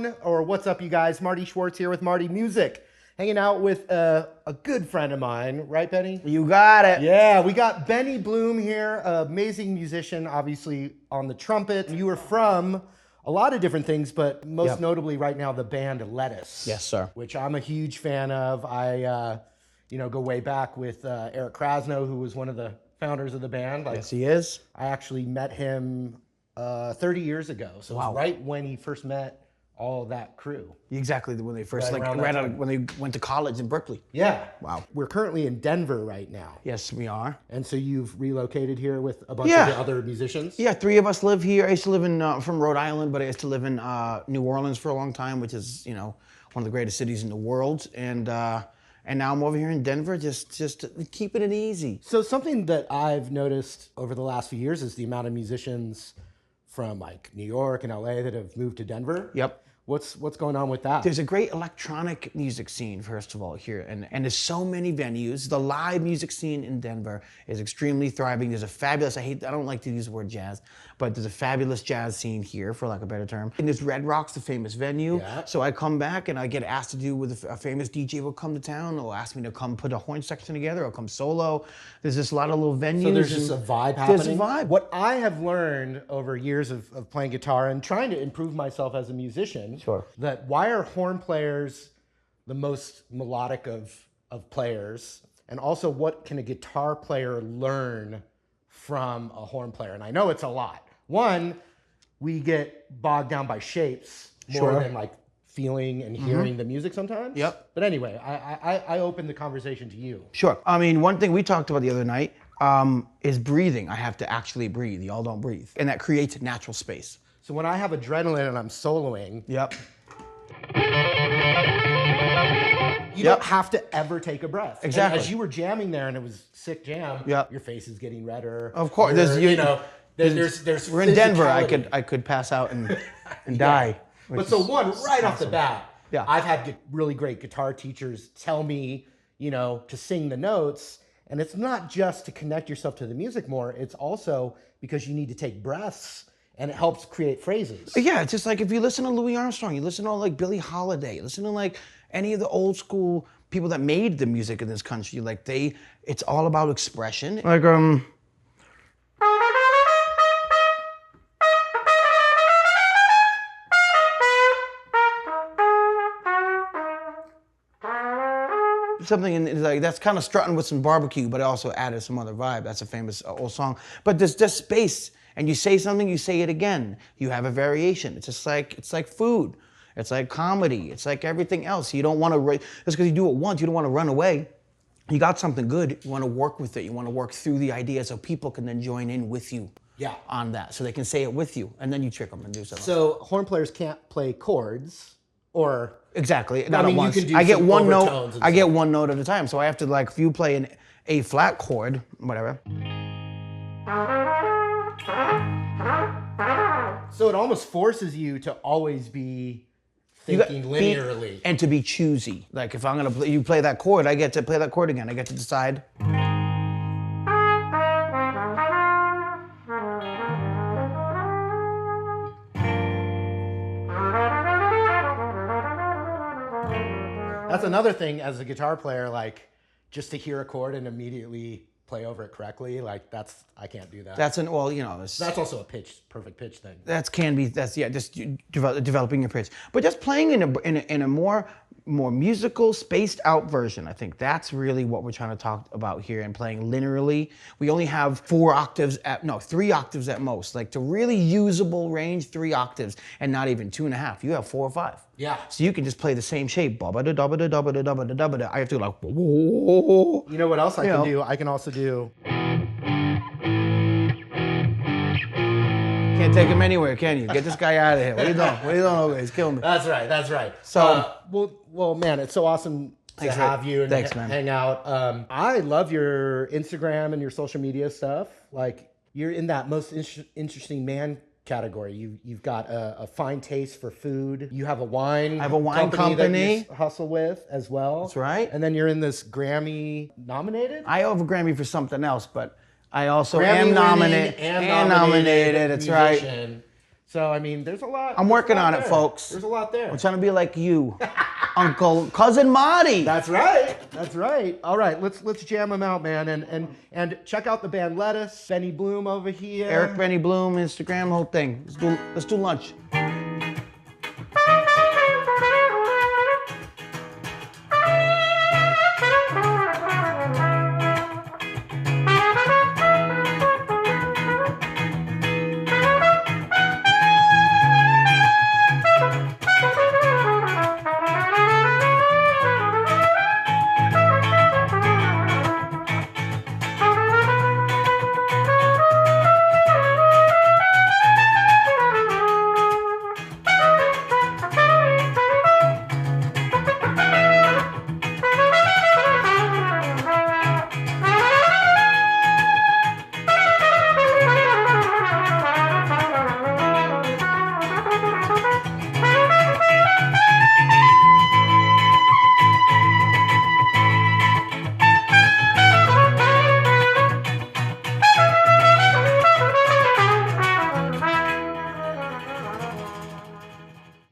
everyone, or what's up, you guys? Marty Schwartz here with Marty Music, hanging out with a good friend of mine, right, Benny? You got it. Yeah, we got Benny Bloom here, amazing musician, obviously on the trumpet. You were from a lot of different things, but most notably right now the band Lettuce. Yes, sir. Which I'm a huge fan of. I, go way back with Eric Krasno, who was one of the founders of the band. Yes, he is. I actually met him 30 years ago. So it was right when he first met all that crew. Exactly, when they first, when they went to college in Berkeley. Yeah. Wow. We're currently in Denver right now. Yes, we are. And so you've relocated here with a bunch of the other musicians? Yeah, 3 of us live here. I used to live in, from Rhode Island, but I used to live in New Orleans for a long time, which is, one of the greatest cities in the world. And now I'm over here in Denver, just keeping it easy. So something that I've noticed over the last few years is the amount of musicians from like New York and LA that have moved to Denver. Yep. What's going on with that? There's a great electronic music scene, first of all, here. And there's so many venues. The live music scene in Denver is extremely thriving. There's a fabulous, I don't like to use the word jazz, but there's a fabulous jazz scene here, for lack of a better term. And there's Red Rock's the famous venue. Yeah. So I come back and I get asked to do with a famous DJ will come to town. They'll ask me to come put a horn section together. I'll come solo. There's just a lot of little venues. So there's just a vibe happening? There's a vibe. What I have learned over years of playing guitar and trying to improve myself as a musician, that why are horn players the most melodic of players? And also, what can a guitar player learn from a horn player? And I know it's a lot. One, we get bogged down by shapes more than like feeling and hearing the music sometimes. Yep. But anyway, I open the conversation to you. Sure. I mean, one thing we talked about the other night is breathing. I have to actually breathe. Y'all don't breathe. And that creates natural space. So when I have adrenaline and I'm soloing, you don't have to ever take a breath. Exactly. And as you were jamming there and it was sick jam, your face is getting redder. Of course. There's we're in Denver. I could pass out and die. But so right off the bat, I've had really great guitar teachers tell me, to sing the notes. And it's not just to connect yourself to the music more. It's also because you need to take breaths. And it helps create phrases. Yeah, it's just like if you listen to Louis Armstrong, you listen to like Billie Holiday, you listen to like any of the old school people that made the music in this country, it's all about expression. Like something in like that's kind of strutting with some barbecue, but it also added some other vibe. That's a famous old song. But there's just space. And you say something, you say it again. You have a variation. It's just like, it's like food. It's like comedy. It's like everything else. You don't want to, just because you do it once, you don't want to run away. You got something good, you want to work with it. You want to work through the idea so people can then join in with you on that. So they can say it with you, and then you trick them and do something. So horn players can't play chords or... Exactly. I mean, you can do I get one note. I get one note at a time. So I have to, like, if you play an A flat chord, whatever. So it almost forces you to always be thinking linearly. And to be choosy. Like if I'm going to play, you play that chord, I get to play that chord again. I get to decide. That's another thing as a guitar player, like just to hear a chord and immediately play over it correctly, like I can't do that. That's that's also a perfect pitch thing. Just developing your pitch, but just playing in a more musical, spaced out version. I think that's really what we're trying to talk about here. And playing linearly, we only have 3 octaves at most. Like to really usable range, 3 octaves, and not even 2.5. You have 4 or 5. Yeah. So you can just play the same shape. I have to like. Whoa. You know what else I can do? I can also do. Can't take him anywhere, can you? Get this guy out of here. What are you doing? What are you doing over here? He's killing me. That's right. So, well, man, it's so awesome to have you and hang out. I love your Instagram and your social media stuff. Like, you're in that most interesting man category. You've got a fine taste for food. You have a wine. I have a wine company that you hustle with as well. That's right. And then you're in this Grammy nominated. I have a Grammy for something else, but I also am nominated. That's musician. right. So, I mean, there's a lot. I'm working on it, there. folks. There's a lot there. I'm trying to be like you, cousin Marty. That's right. That's right. All right, let's jam them out, man. And check out the band Lettuce, Benny Bloom over here. Eric Benny Bloom, Instagram, the whole thing. Let's do lunch.